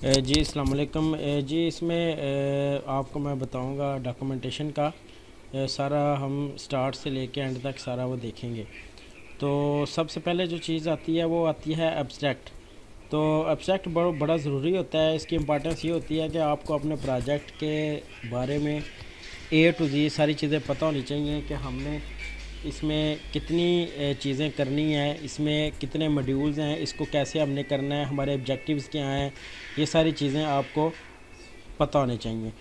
जी अस्सलाम वालेकुम। जी इसमें आपको मैं बताऊंगा डॉक्यूमेंटेशन का सारा हम स्टार्ट से लेके एंड तक सारा वो देखेंगे। तो सबसे पहले जो चीज़ आती है वो आती है एब्स्ट्रैक्ट। तो एब्स्ट्रैक्ट बड़ा ज़रूरी होता है। इसकी इम्पोर्टेंस ये होती है कि आपको अपने प्रोजेक्ट के बारे में ए टू जी सारी चीज़ें पता होनी चाहिए कि हमने इसमें कितनी चीज़ें करनी हैं, इसमें कितने मॉड्यूल्स हैं, इसको कैसे हमने करना है, हमारे ऑब्जेक्टिव्स क्या हैं, ये सारी चीज़ें आपको पता होनी चाहिए।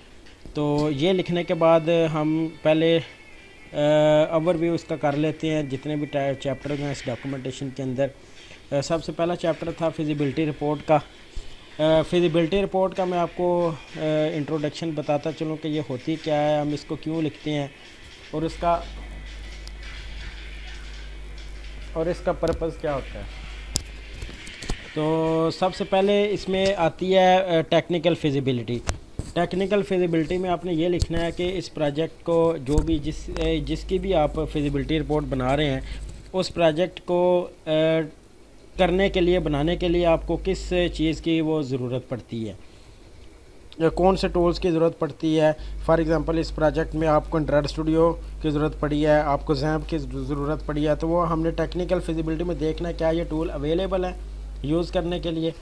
तो ये लिखने के बाद हम पहले ओवरव्यू इसका कर लेते हैं जितने भी चैप्टर हैं इस डॉक्यूमेंटेशन के अंदर। सबसे पहला चैप्टर था फिजिबिलिटी रिपोर्ट का। फिजिबिलिटी रिपोर्ट का मैं आपको इंट्रोडक्शन बताता चलूँ कि ये होती क्या है, हम इसको क्यों लिखते हैं और इसका पर्पज़ क्या होता है। तो सबसे पहले इसमें आती है टेक्निकल फिजिबिलिटी। टेक्निकल फिजिबिलिटी में आपने ये लिखना है कि इस प्रोजेक्ट को जो भी जिसकी भी आप फिजिबिलिटी रिपोर्ट बना रहे हैं उस प्रोजेक्ट को करने के लिए, बनाने के लिए आपको किस चीज़ की वो ज़रूरत पड़ती है, कौन से टूल्स की ज़रूरत पड़ती है। फॉर एग्ज़ाम्पल इस प्रोजेक्ट में आपको एंड्रॉयड स्टूडियो की ज़रूरत पड़ी है, आपको जैम्प की ज़रूरत पड़ी है, तो वो हमने टेक्निकल फिजिबिलिटी में देखना है क्या ये टूल अवेलेबल है यूज़ करने के लिए।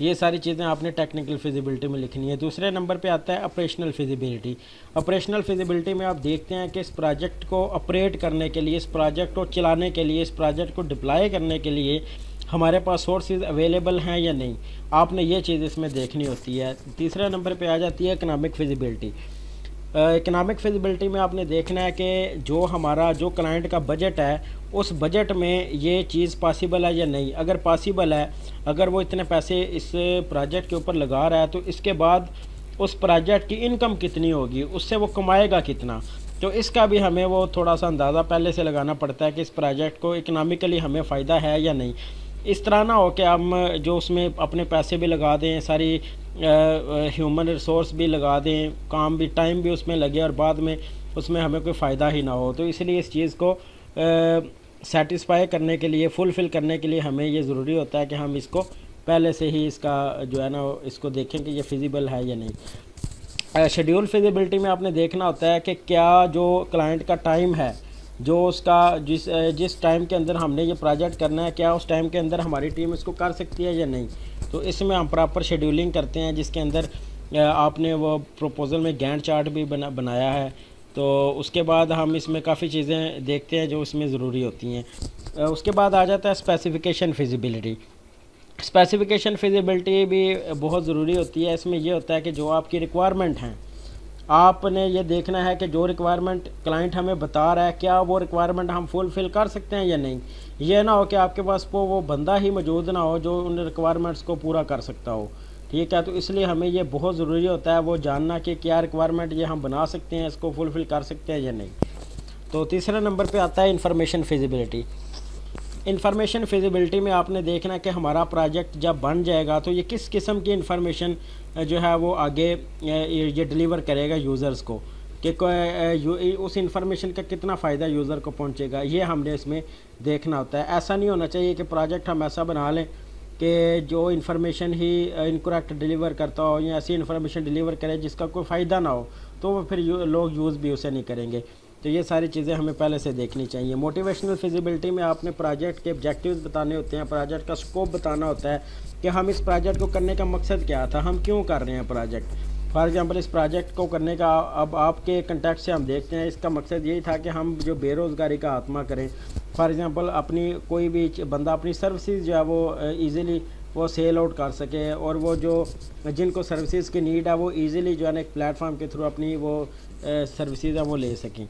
ये सारी चीज़ें आपने टेक्निकल फिजिबिलिटी में लिखनी है। दूसरे नंबर पे आता है ऑपरेशनल फिजिबिलिटी। ऑपरेशनल फिजिबिलिटी में आप देखते हैं कि इस प्रोजेक्ट को ऑपरेट करने के लिए, इस प्रोजेक्ट को चलाने के लिए, इस प्रोजेक्ट को डिप्लॉय करने के लिए हमारे पास सोर्सेज अवेलेबल हैं या नहीं, आपने ये चीज़ इसमें देखनी होती है। तीसरे नंबर पे आ जाती है इकनॉमिक फिजिबिलिटी। इकनॉमिक फिजिबिलिटी में आपने देखना है कि जो क्लाइंट का बजट है उस बजट में ये चीज़ पॉसिबल है या नहीं। अगर पॉसिबल है, अगर वो इतने पैसे इस प्रोजेक्ट के ऊपर लगा रहा है तो इसके बाद उस प्रोजेक्ट की इनकम कितनी होगी, उससे वो कमाएगा कितना। तो इसका भी हमें वो थोड़ा सा अंदाज़ा पहले से लगाना पड़ता है कि इस प्रोजेक्ट को इकनॉमिकली हमें फ़ायदा है या नहीं। इस तरह ना हो कि हम जो उसमें अपने पैसे भी लगा दें, सारी ह्यूमन रिसोर्स भी लगा दें, काम भी, टाइम भी उसमें लगे और बाद में उसमें हमें कोई फ़ायदा ही ना हो। तो इसलिए इस चीज़ को सेटिस्फाई करने के लिए, फुलफ़िल करने के लिए हमें ये ज़रूरी होता है कि हम इसको पहले से ही इसका जो है ना इसको देखें कि ये फिजिबल है या नहीं। शेड्यूल फिजिबिलिटी में आपने देखना होता है कि क्या जो क्लाइंट का टाइम है, जो उसका जिस टाइम के अंदर हमने ये प्रोजेक्ट करना है, क्या उस टाइम के अंदर हमारी टीम इसको कर सकती है या नहीं। तो इसमें हम प्रॉपर शेड्यूलिंग करते हैं जिसके अंदर आपने वो प्रोपोज़ल में गैंट चार्ट भी बनाया है। तो उसके बाद हम इसमें काफ़ी चीज़ें देखते हैं जो इसमें ज़रूरी होती हैं। उसके बाद आ जाता है स्पेसिफ़िकेशन फिजिबिलिटी। स्पेसिफ़िकेशन फिजिबिलिटी भी बहुत ज़रूरी होती है। इसमें ये होता है कि जो आपकी रिक्वायरमेंट हैं, आपने ये देखना है कि जो रिक्वायरमेंट क्लाइंट हमें बता रहा है क्या वो रिक्वायरमेंट हम फुलफ़िल कर सकते हैं या नहीं। ये ना हो कि आपके पास वो बंदा ही मौजूद ना हो जो उन रिक्वायरमेंट्स को पूरा कर सकता हो। ठीक है, तो इसलिए हमें ये बहुत ज़रूरी होता है वो जानना कि क्या रिक्वायरमेंट ये हम बना सकते हैं, इसको फुलफ़िल कर सकते हैं या नहीं। तो तीसरे नंबर पे आता है इंफॉर्मेशन फिजिबिलिटी। इंफॉर्मेशन फिजिबिलिटी में आपने देखना है कि हमारा प्रोजेक्ट जब बन जाएगा तो ये किस किस्म की इंफॉर्मेशन जो है वो आगे ये डिलीवर करेगा यूज़र्स को, कि उस इंफॉर्मेशन का कितना फ़ायदा यूज़र को पहुंचेगा, ये हमने इसमें देखना होता है। ऐसा नहीं होना चाहिए कि प्रोजेक्ट हम ऐसा बना लें कि जो इन्फॉर्मेशन ही इनकरेक्ट डिलीवर करता हो या ऐसी इन्फॉर्मेशन डिलीवर करे जिसका कोई फ़ायदा ना हो, तो वो फिर लोग यूज़ भी उसे नहीं करेंगे। तो ये सारी चीज़ें हमें पहले से देखनी चाहिए। मोटिवेशनल फिजिबिलिटी में आपने प्रोजेक्ट के ऑब्जेक्टिव्स बताने होते हैं, प्रोजेक्ट का स्कोप बताना होता है कि हम इस प्रोजेक्ट को करने का मकसद क्या था, हम क्यों कर रहे हैं प्रोजेक्ट। फॉर एग्जांपल इस प्रोजेक्ट को करने का अब आपके कंटेक्ट से हम देखते हैं, इसका मकसद यही था कि हम जो बेरोज़गारी का खात्मा करें। फॉर एग्जांपल अपनी कोई भी बंदा अपनी सर्विसेज जो है वो ईज़िली वो सेल आउट कर सके, और वो जो जिनको सर्विसेज की नीड है वो ईज़िली जो है ना एक प्लेटफॉर्म के थ्रू अपनी वो सर्विसेज है वो ले सकें।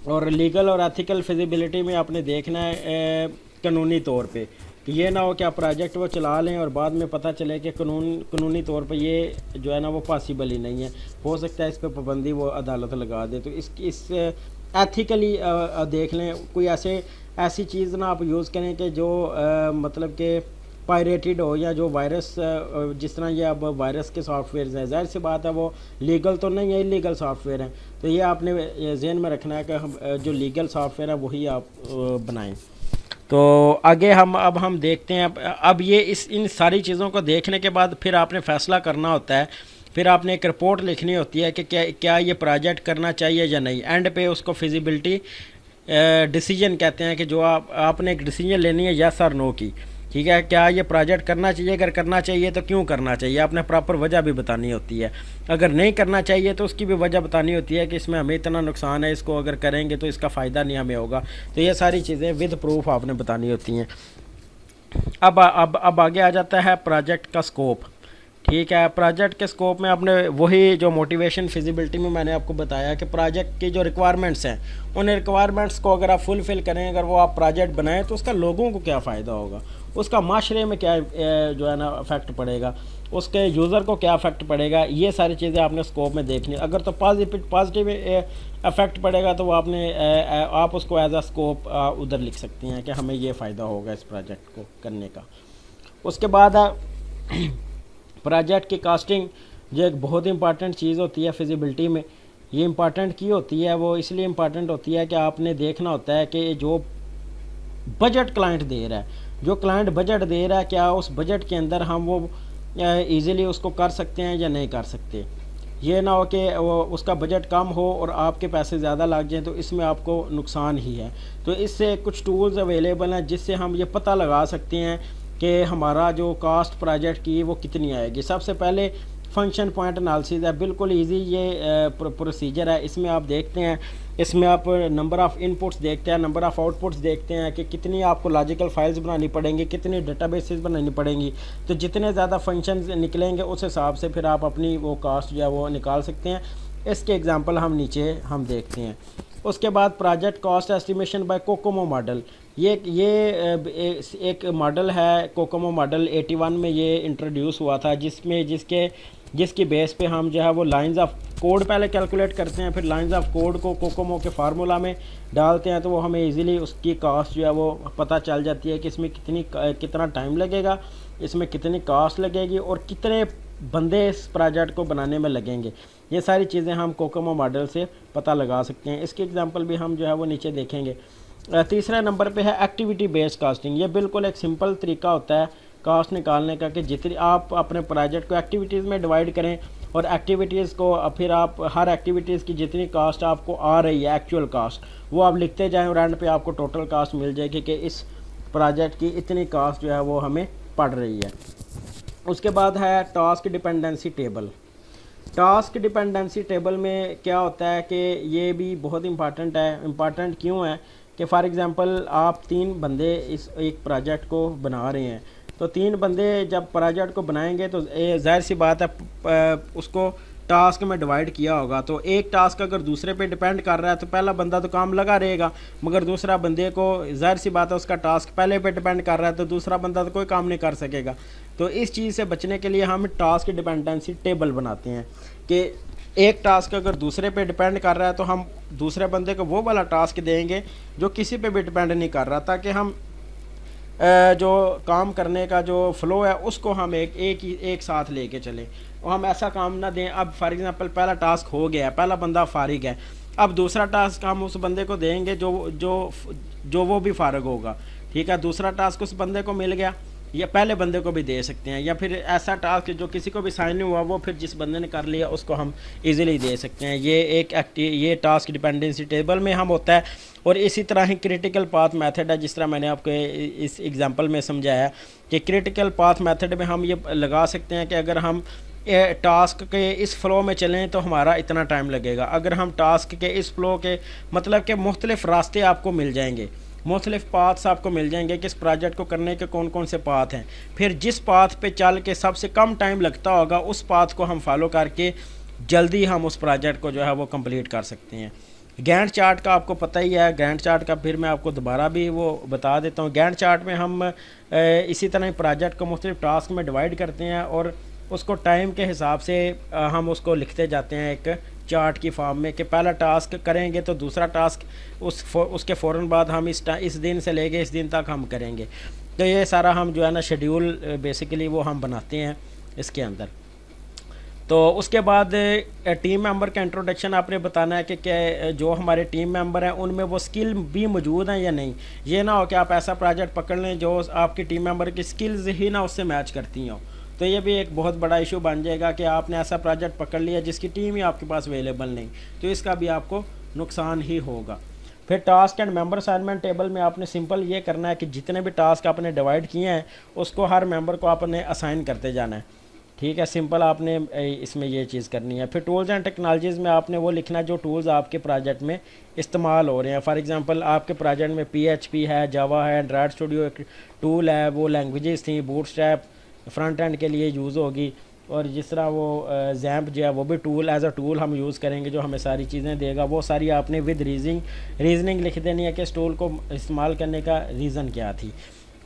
और लीगल और एथिकल फिजिबिलिटी में आपने देखना है कानूनी तौर पे, कि ये ना हो कि आप प्रोजेक्ट वो चला लें और बाद में पता चले कि कानूनी तौर पे ये जो है ना वो पॉसिबल ही नहीं है। हो सकता है इस पर पाबंदी वो अदालत लगा दे। तो इस एथिकली देख लें, कोई ऐसी चीज़ ना आप यूज़ करें कि जो मतलब कि पायरेटेड हो, या जो वायरस जिस तरह ये अब वायरस के सॉफ्टवेयर हैं, ज़ाहिर सी बात है वो लीगल तो नहीं है, इलीगल सॉफ्टवेयर हैं। तो ये आपने जहन में रखना है कि हम जो लीगल सॉफ्टवेयर है वही आप बनाएं। तो आगे हम देखते हैं। अब ये इन सारी चीज़ों को देखने के बाद फिर आपने फ़ैसला करना होता है, फिर आपने एक रिपोर्ट लिखनी होती है कि क्या ये प्रोजेक्ट करना चाहिए या नहीं। एंड पे उसको फिजिबिलिटी डिसीजन कहते हैं कि जो आपने एक डिसीजन लेनी है यस और नो की, ठीक है। क्या ये प्रोजेक्ट करना चाहिए, अगर करना चाहिए तो क्यों करना चाहिए, आपने प्रॉपर वजह भी बतानी होती है। अगर नहीं करना चाहिए तो उसकी भी वजह बतानी होती है कि इसमें हमें इतना नुकसान है, इसको अगर करेंगे तो इसका फ़ायदा नहीं हमें होगा। तो ये सारी चीज़ें विद प्रूफ आपने बतानी होती हैं। अब आगे आ जाता है प्रोजेक्ट का स्कोप, ठीक है। प्रोजेक्ट के स्कोप में आपने वही जो मोटिवेशन फिजिबिलिटी में मैंने आपको बताया कि प्रोजेक्ट की जो रिक्वायरमेंट्स हैं, उन रिक्वायरमेंट्स को अगर आप फुलफ़िल करें, अगर वो आप प्रोजेक्ट बनाएं तो उसका लोगों को क्या फ़ायदा होगा, उसका माशरे में क्या जो है ना इफ़ेक्ट पड़ेगा, उसके यूज़र को क्या इफ़ेक्ट पड़ेगा, ये सारी चीज़ें आपने स्कोप में देखनी। अगर तो पॉजिटिव इफ़ेक्ट पड़ेगा तो वो आप उसको एज आ स्कोप उधर लिख सकती हैं कि हमें ये फ़ायदा होगा इस प्रोजेक्ट को करने का। उसके बाद प्रोजेक्ट की कास्टिंग जो एक बहुत इंपॉर्टेंट चीज़ होती है फिजिबिलिटी में। ये इंपॉर्टेंट की होती है, वो इसलिए इंपॉर्टेंट होती है कि आपने देखना होता है कि जो बजट क्लाइंट दे रहा है, जो क्लाइंट बजट दे रहा है, क्या उस बजट के अंदर हम वो इजीली उसको कर सकते हैं या नहीं कर सकते। ये ना हो कि उसका बजट कम हो और आपके पैसे ज़्यादा लग जाएं, तो इसमें आपको नुकसान ही है। तो इससे कुछ टूल्स अवेलेबल हैं जिससे हम ये पता लगा सकते हैं कि हमारा जो कास्ट प्रोजेक्ट की वो कितनी आएगी। सबसे पहले फंक्शन पॉइंट एनालिसिस है, बिल्कुल इजी ये प्रोसीजर है। इसमें आप देखते हैं, इसमें आप नंबर ऑफ़ इनपुट्स देखते हैं, नंबर ऑफ़ आउटपुट्स देखते हैं कि कितनी आपको लॉजिकल फाइल्स बनानी पड़ेंगी, कितनी डेटाबेसेस बनानी पड़ेंगी। तो जितने ज़्यादा फंक्शंस निकलेंगे उस हिसाब से फिर आप अपनी वो कास्ट जो है वो निकाल सकते हैं। इसके एग्जांपल हम नीचे देखते हैं। उसके बाद project cost estimation by COCOMO model, ये एक मॉडल है। कोकोमो मॉडल 81 में ये इंट्रोड्यूस हुआ था, जिसकी बेस पे हम जो है वो लाइंस ऑफ कोड पहले कैलकुलेट करते हैं, फिर लाइंस ऑफ कोड को कोकोमो के फार्मूला में डालते हैं, तो वो हमें इजीली उसकी कास्ट जो है वो पता चल जाती है कि इसमें कितना टाइम लगेगा, इसमें कितनी कास्ट लगेगी और कितने बंदे इस प्रोजेक्ट को बनाने में लगेंगे। ये सारी चीज़ें हम कोकोमो मॉडल से पता लगा सकते हैं। इसकी एग्जांपल भी हम जो है वो नीचे देखेंगे। तीसरे नंबर पे है एक्टिविटी बेस्ड कास्टिंग। ये बिल्कुल एक सिंपल तरीका होता है कास्ट निकालने का कि जितनी आप अपने प्रोजेक्ट को एक्टिविटीज़ में डिवाइड करें और एक्टिविटीज़ को फिर आप हर एक्टिविटीज़ की जितनी कास्ट आपको आ रही है एक्चुअल कास्ट, वो आप लिखते जाएं और एंड पे आपको टोटल कास्ट मिल जाएगी कि इस प्रोजेक्ट की इतनी कास्ट जो है वो हमें पड़ रही है। उसके बाद है task dependency table. Task dependency table में क्या होता है कि ये भी बहुत इंपॉर्टेंट है। इंपॉर्टेंट क्यों है कि फॉर एग्ज़ाम्पल आप 3 बंदे इस एक प्रोजेक्ट को बना रहे हैं, तो 3 बंदे जब प्रोजेक्ट को बनाएंगे तो जाहिर सी बात है उसको टास्क में डिवाइड किया होगा। तो एक टास्क अगर दूसरे पे डिपेंड कर रहा है तो पहला बंदा तो काम लगा रहेगा, मगर दूसरा बंदे को जाहिर सी बात है उसका टास्क पहले पे डिपेंड कर रहा है तो दूसरा बंदा तो कोई काम नहीं कर सकेगा। तो इस चीज़ से बचने के लिए हम टास्क डिपेंडेंसी टेबल बनाते हैं कि एक टास्क अगर दूसरे पे डिपेंड कर रहा है तो हम दूसरे बंदे को वो वाला टास्क देंगे जो किसी पे भी डिपेंड नहीं कर रहा, ताकि हम जो काम करने का जो फ़्लो है उसको हम एक साथ लेके चलें और हम ऐसा काम ना दें। अब फॉर एग्ज़ाम्पल पहला टास्क हो गया, पहला बंदा फारिग है, अब दूसरा टास्क हम उस बंदे को देंगे जो वो भी फारिग होगा, ठीक है। दूसरा टास्क उस बंदे को मिल गया, या पहले बंदे को भी दे सकते हैं, या फिर ऐसा टास्क जो किसी को भी साइन नहीं हुआ वो फिर जिस बंदे ने कर लिया उसको हम इजीली दे सकते हैं। ये टास्क डिपेंडेंसी टेबल में हम होता है। और इसी तरह ही क्रिटिकल पाथ मेथड है, जिस तरह मैंने आपको इस एग्जांपल में समझाया कि क्रिटिकल पाथ मेथड में हम ये लगा सकते हैं कि अगर हम टास्क के इस फ़्लो में चलें तो हमारा इतना टाइम लगेगा। अगर हम टास्क के इस फ़्लो के मतलब कि मुख्तलिफ़ रास्ते आपको मिल जाएंगे, मुख्तलिफ़ पाथ्स आपको मिल जाएंगे कि इस प्रोजेक्ट को करने के कौन कौन से पाथ हैं, फिर जिस पाथ पे चल के सबसे कम टाइम लगता होगा उस पाथ को हम फॉलो करके जल्दी हम उस प्रोजेक्ट को जो है वो कंप्लीट कर सकते हैं। गैंट चार्ट का आपको पता ही है, गैंट चार्ट का फिर मैं आपको दोबारा भी वो बता देता हूँ। गैंट चार्ट में हम इसी तरह प्रोजेक्ट को मुख्तलिफ़ टास्क में डिवाइड करते हैं और उसको टाइम के हिसाब से हम उसको लिखते जाते हैं एक चार्ट की फॉर्म में कि पहला टास्क करेंगे तो दूसरा टास्क उसके फ़ौरन बाद हम इस दिन से लेके इस दिन तक हम करेंगे। तो ये सारा हम जो है ना शेड्यूल बेसिकली वो हम बनाते हैं इसके अंदर। तो उसके बाद टीम मेंबर का इंट्रोडक्शन आपने बताना है कि क्या जो हमारे टीम मेंबर हैं उनमें वो स्किल भी मौजूद हैं या नहीं। ये ना हो कि आप ऐसा प्रोजेक्ट पकड़ लें जो आपकी टीम मेंबर की स्किल्स ही ना उससे मैच करती हों, तो ये भी एक बहुत बड़ा इशू बन जाएगा कि आपने ऐसा प्रोजेक्ट पकड़ लिया जिसकी टीम ही आपके पास अवेलेबल नहीं, तो इसका भी आपको नुकसान ही होगा। फिर task and member assignment table में आपने सिंपल ये करना है कि जितने भी टास्क आपने डिवाइड किए हैं उसको हर मेंबर को आपने असाइन करते जाना है, ठीक है। सिंपल आपने इसमें ये चीज़ करनी है। फिर टूल्स एंड टेक्नोलॉजीज़ में आपने वो लिखना है जो टूल्स आपके प्रोजेक्ट में इस्तेमाल हो रहे हैं। फॉर एग्जांपल आपके प्रोजेक्ट में PHP है, जावा है, एंड्रॉयड स्टूडियो एक टूल है, वो लैंग्वेजेस थी, बूटस्ट्रैप फ्रंट एंड के लिए यूज़ होगी, और जिस तरह वो जैम्प जो है वो भी टूल एज अ टूल हम यूज़ करेंगे जो हमें सारी चीज़ें देगा। वो सारी आपने विद रीजनिंग लिख देनी है कि इस टूल को इस्तेमाल करने का रीज़न क्या थी।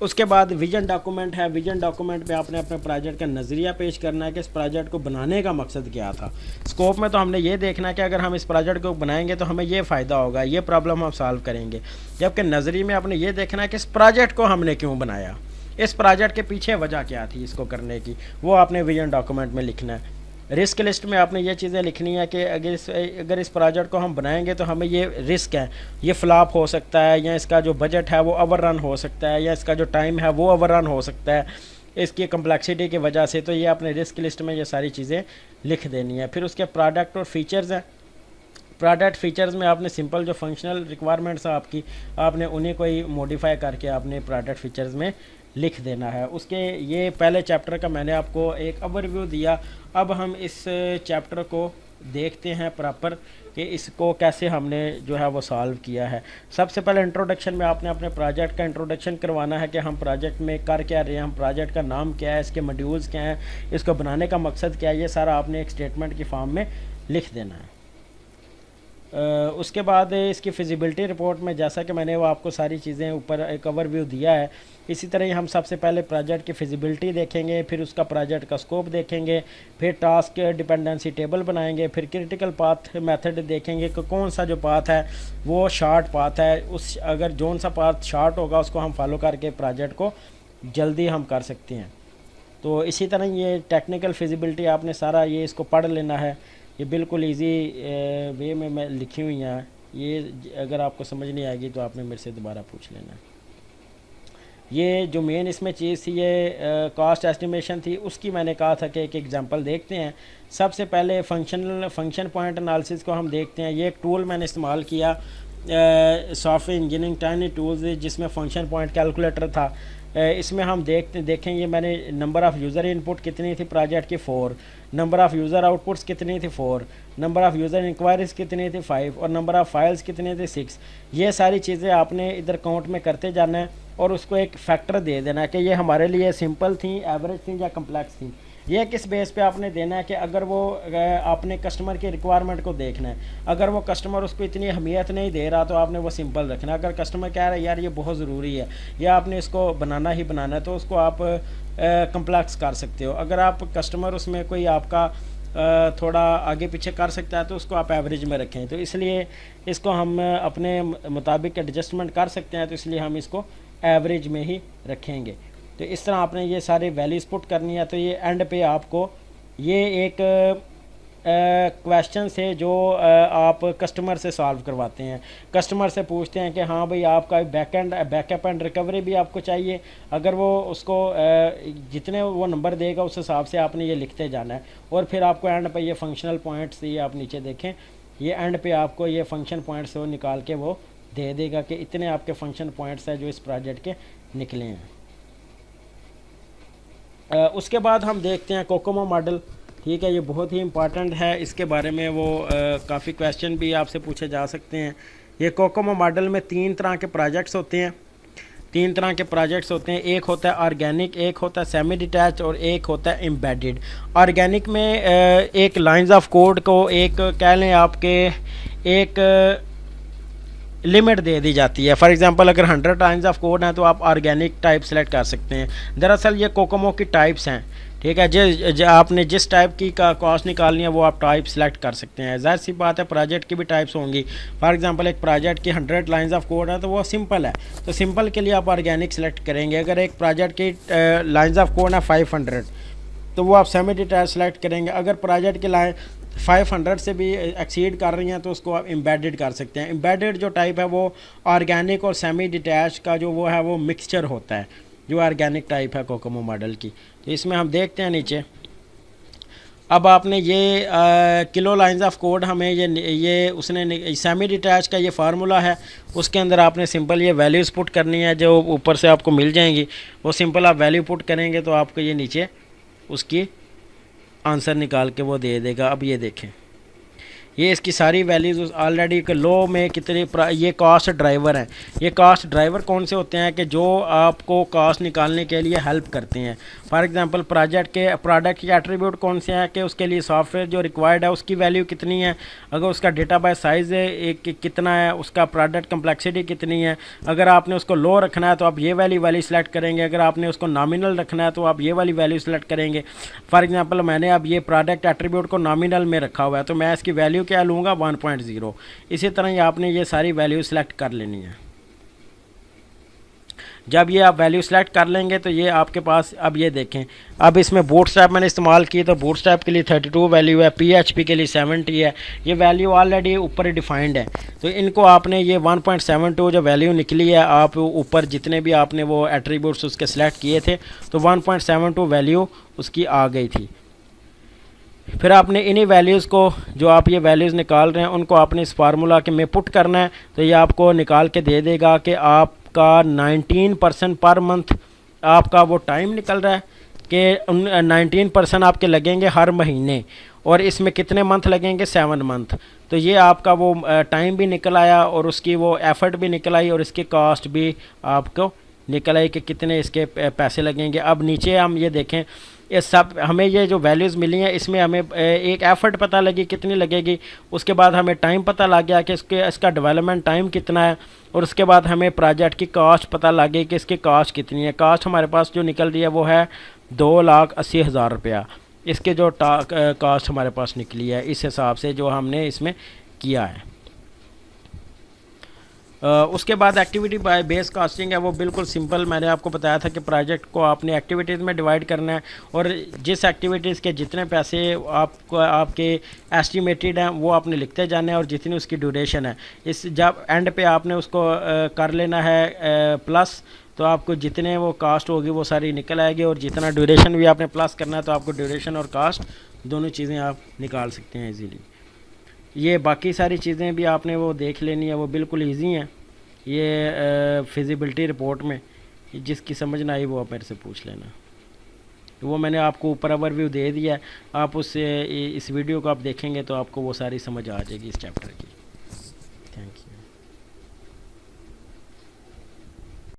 उसके बाद विजन डॉक्यूमेंट है। विजन डॉक्यूमेंट में आपने अपने प्रोजेक्ट का नज़रिया पेश करना है कि इस प्रोजेक्ट को बनाने का मकसद क्या था। स्कोप में तो हमने ये देखना है कि अगर हम इस प्रोजेक्ट को बनाएंगे तो हमें ये फ़ायदा होगा, ये प्रॉब्लम हम सॉल्व करेंगे। जबकि नज़रिए में आपने ये देखना है कि इस प्रोजेक्ट को हमने क्यों बनाया, इस प्रोजेक्ट के पीछे वजह क्या थी इसको करने की, वो आपने विजन डॉक्यूमेंट में लिखना है। रिस्क लिस्ट में आपने ये चीज़ें लिखनी है कि अगर इस प्रोजेक्ट को हम बनाएंगे तो हमें ये रिस्क है, ये फ्लॉप हो सकता है, या इसका जो बजट है वो ओवर रन हो सकता है, या इसका जो टाइम है वो ओवर रन हो सकता है इसकी कम्प्लेक्सिटी की वजह से। तो ये आपने रिस्क लिस्ट में ये सारी चीज़ें लिख देनी है। फिर उसके प्रोडक्ट और फीचर्स हैं। प्रोडक्ट फीचर्स में आपने सिंपल जो फंक्शनल रिक्वायरमेंट्स हैं आपकी, आपने उन्हें कोई मॉडिफाई करके आपने प्रोडक्ट फीचर्स में लिख देना है। उसके ये पहले चैप्टर का मैंने आपको एक ओवरव्यू दिया। अब हम इस चैप्टर को देखते हैं प्रॉपर कि इसको कैसे हमने जो है वो सॉल्व किया है। सबसे पहले इंट्रोडक्शन में आपने अपने प्रोजेक्ट का इंट्रोडक्शन करवाना है कि हम प्रोजेक्ट में कर क्या रहे हैं, हम प्रोजेक्ट का नाम क्या है, इसके मॉड्यूल्स क्या हैं, इसको बनाने का मकसद क्या है, ये सारा आपने एक स्टेटमेंट की फॉर्म में लिख देना है। उसके बाद इसकी फिजिबिलिटी रिपोर्ट में जैसा कि मैंने वो आपको सारी चीज़ें ऊपर एक ओवरव्यू दिया है, इसी तरह ही हम सबसे पहले प्रोजेक्ट की फिजिबिलिटी देखेंगे, फिर उसका प्रोजेक्ट का स्कोप देखेंगे, फिर टास्क डिपेंडेंसी टेबल बनाएंगे, फिर क्रिटिकल पाथ मेथड देखेंगे कि कौन सा जो पाथ है वो शॉर्ट पाथ है, उस अगर जौन सा पाथ शॉर्ट होगा उसको हम फॉलो करके प्रोजेक्ट को जल्दी हम कर सकते हैं। तो इसी तरह ये टेक्निकल फिजिबिलिटी आपने सारा ये इसको पढ़ लेना है। ये बिल्कुल इजी वे में मैं लिखी हुई हैं, ये अगर आपको समझ नहीं आएगी तो आपने मेरे से दोबारा पूछ लेना है। ये जो मेन इसमें चीज़ थी ये कॉस्ट एस्टिमेशन थी, उसकी मैंने कहा था कि एक एग्जांपल देखते हैं। सबसे पहले फंक्शन पॉइंट एनालिसिस को हम देखते हैं। ये एक टूल मैंने इस्तेमाल किया सॉफ्टवेयर इंजीनियरिंग टाइनी टूल्स, जिसमें फंक्शन पॉइंट कैलकुलेटर था। इसमें हम देखें ये मैंने नंबर ऑफ़ यूज़र इनपुट कितनी थी प्रोजेक्ट की 4, नंबर ऑफ़ यूज़र आउटपुट्स कितनी थी 4, नंबर ऑफ़ यूज़र इंक्वायरीज़ कितनी थी 5, और नंबर ऑफ़ फाइल्स कितने थे 6। ये सारी चीज़ें आपने इधर काउंट में करते जाना है और उसको एक फैक्टर दे देना है कि ये हमारे लिए सिंपल थी, एवरेज थी या कम्प्लेक्स थी। ये किस बेस पे आपने देना है कि अगर वो आपने कस्टमर की रिक्वायरमेंट को देखना है, अगर वो कस्टमर उसको इतनी अहमियत नहीं दे रहा तो आपने वो सिंपल रखना है। अगर कस्टमर कह रहा है यार ये बहुत ज़रूरी है या आपने इसको बनाना ही बनाना है तो उसको आप कम्प्लेक्स कर सकते हो। अगर आप कस्टमर उसमें कोई आपका थोड़ा आगे पीछे कर सकता है तो उसको आप एवरेज में रखें। तो इसलिए इसको हम अपने मुताबिक एडजस्टमेंट कर सकते हैं, तो इसलिए हम इसको एवरेज में ही रखेंगे। तो इस तरह आपने ये सारे वैल्यूज़ पुट करनी है। तो ये एंड पे आपको ये एक क्वेश्चन से जो आप कस्टमर से सॉल्व करवाते हैं, कस्टमर से पूछते हैं कि हाँ भाई आपका बैकअप एंड रिकवरी भी आपको चाहिए। अगर वो उसको जितने वो नंबर देगा उस हिसाब से आपने ये लिखते जाना है। और फिर आपको एंड पे ये फंक्शनल पॉइंट्स, ये आप नीचे देखें, ये एंड पे आपको ये फंक्शन पॉइंट्स वो निकाल के वो दे देगा कि इतने आपके फंक्शन पॉइंट्स हैं जो इस प्रोजेक्ट के निकले हैं। उसके बाद हम देखते हैं कोकोमो मॉडल। ठीक है, ये बहुत ही इम्पॉर्टेंट है, इसके बारे में वो काफ़ी क्वेश्चन भी आपसे पूछे जा सकते हैं। ये कोकोमो मॉडल में 3 तरह के प्रोजेक्ट्स होते हैं। 3 तरह के प्रोजेक्ट्स होते हैं, एक होता है ऑर्गेनिक, एक होता है सेमी डिटैच और एक होता है एम्बेडेड। ऑर्गेनिक में एक लाइंस ऑफ कोड को एक कह लें आपके एक लिमिट दे दी जाती है। फॉर एग्जांपल अगर 100 लाइंस ऑफ कोड हैं तो आप ऑर्गेनिक टाइप सेलेक्ट कर सकते हैं। दरअसल ये कोकोमो की टाइप्स हैं। ठीक है, आपने जिस टाइप की का कॉस्ट निकालनी है वो आप टाइप सेलेक्ट कर सकते हैं। ज़ाहिर सी बात है प्रोजेक्ट की भी टाइप्स होंगी। फॉर एग्जांपल एक प्रोजेक्ट की 100 लाइंस ऑफ कोड है तो वो सिंपल है, तो सिंपल के लिए आप ऑर्गेनिक सेलेक्ट करेंगे। अगर एक प्रोजेक्ट की लाइंस ऑफ कोड है 500, तो वो आप सेमी डिटैच सेलेक्ट करेंगे। अगर प्रोजेक्ट की लाइन 500 से भी एक्सीड कर रही हैं तो उसको आप एम्बेडेड कर सकते हैं। एम्बेडेड जो टाइप है वो ऑर्गेनिक और सेमी डिटैच का जो वो है वो मिक्सचर होता है, जो ऑर्गेनिक टाइप है कोकोमो मॉडल की। तो इसमें हम देखते हैं नीचे, अब आपने ये किलो लाइंस ऑफ कोड हमें ये उसने सेमी डिटैच का ये फार्मूला है, उसके अंदर आपने सिंपल ये वैल्यूज़ पुट करनी है जो ऊपर से आपको मिल जाएंगी। वो सिंपल आप वैल्यू पुट करेंगे तो आपको ये नीचे उसकी आंसर निकाल के वो दे देगा। अब ये देखें, ये इसकी सारी वैल्यूज़ ऑलरेडी लो में कितने ये कास्ट ड्राइवर हैं। ये कास्ट ड्राइवर कौन से होते हैं कि जो आपको कास्ट निकालने के लिए हेल्प करते हैं। फॉर एग्जांपल प्रोडक्ट के एट्रीब्यूट कौन से हैं कि उसके लिए सॉफ्टवेयर जो रिक्वायर्ड है उसकी वैल्यू कितनी है, अगर उसका डेटा बाय साइज़ कितना है, उसका प्रोडक्ट कम्प्लेक्सिटी कितनी है। अगर आपने उसको लो रखना है तो आप ये वैल्यू सेलेक्ट करेंगे, अगर आपने उसको नॉमिनल रखना है तो आप ये वाली वैल्यू सेलेक्ट करेंगे। फॉर एग्जांपल मैंने अब ये प्रोडक्ट एट्रीब्यूट को नॉमिनल में रखा हुआ है तो मैं इसकी वैल्यू क्या लूँगा 1.0। इसी तरह ही आपने ये सारी वैल्यू सेलेक्ट कर लेनी है। जब ये आप वैल्यू सेलेक्ट कर लेंगे तो ये आपके पास, अब ये देखें, अब इसमें बूटस्ट्रैप मैंने इस्तेमाल की तो बूटस्ट्रैप के लिए 32 वैल्यू है, PHP के लिए 70 है। ये वैल्यू ऑलरेडी ऊपर डिफाइंड है। तो इनको आपने ये 1.72 जो वैल्यू निकली है, आप ऊपर जितने भी आपने वो एट्रीब्यूट्स उसके सेलेक्ट किए थे तो 1.72 वैल्यू उसकी आ गई थी। फिर आपने इन्हीं वैल्यूज़ को, जो आप ये वैल्यूज़ निकाल रहे हैं, उनको आपने इस फार्मूला के में पुट करना है तो ये आपको निकाल के दे देगा कि आपका 19% पर मंथ आपका वो टाइम निकल रहा है कि 19% आपके लगेंगे हर महीने, और इसमें कितने मंथ लगेंगे 7 मंथ। तो ये आपका वो टाइम भी निकल आया और उसकी वो एफ़र्ट भी निकल आई और इसकी कॉस्ट भी आपको निकल आई कि कितने इसके पैसे लगेंगे। अब नीचे हम ये देखें, ये सब हमें ये जो वैल्यूज़ मिली हैं इसमें हमें एक एफ़र्ट पता लगी कितनी लगेगी, उसके बाद हमें टाइम पता लग गया कि इसका डेवलपमेंट टाइम कितना है, और उसके बाद हमें प्रोजेक्ट की कॉस्ट पता लग गई कि इसकी कॉस्ट कितनी है। कॉस्ट हमारे पास जो निकल रही है वो है 2,80,000 रुपया। इसके जो कॉस्ट हमारे पास निकली है इस हिसाब से जो हमने इसमें किया है। उसके बाद एक्टिविटी बाय बेस कास्टिंग है, वो बिल्कुल सिंपल। मैंने आपको बताया था कि प्रोजेक्ट को आपने एक्टिविटीज़ में डिवाइड करना है और जिस एक्टिविटीज़ के जितने पैसे आपको आपके एस्टिमेटेड हैं वो आपने लिखते जाने हैं और जितनी उसकी ड्यूरेशन है, इस जब एंड पे आपने उसको कर लेना है प्लस, तो आपको जितने वो कास्ट होगी वो सारी निकल आएगी, और जितना ड्यूरेशन भी आपने प्लस करना है तो आपको ड्यूरेशन और कास्ट दोनों चीज़ें आप निकाल सकते हैं ईज़िली। ये बाकी सारी चीज़ें भी आपने वो देख लेनी है, वो बिल्कुल इजी हैं। ये फिजिबिलिटी रिपोर्ट में जिसकी समझ ना आई वो आप मेरे से पूछ लेना। वो मैंने आपको ऊपर ओवरव्यू दे दिया है, आप उससे इस वीडियो को आप देखेंगे तो आपको वो सारी समझ आ जाएगी इस चैप्टर की।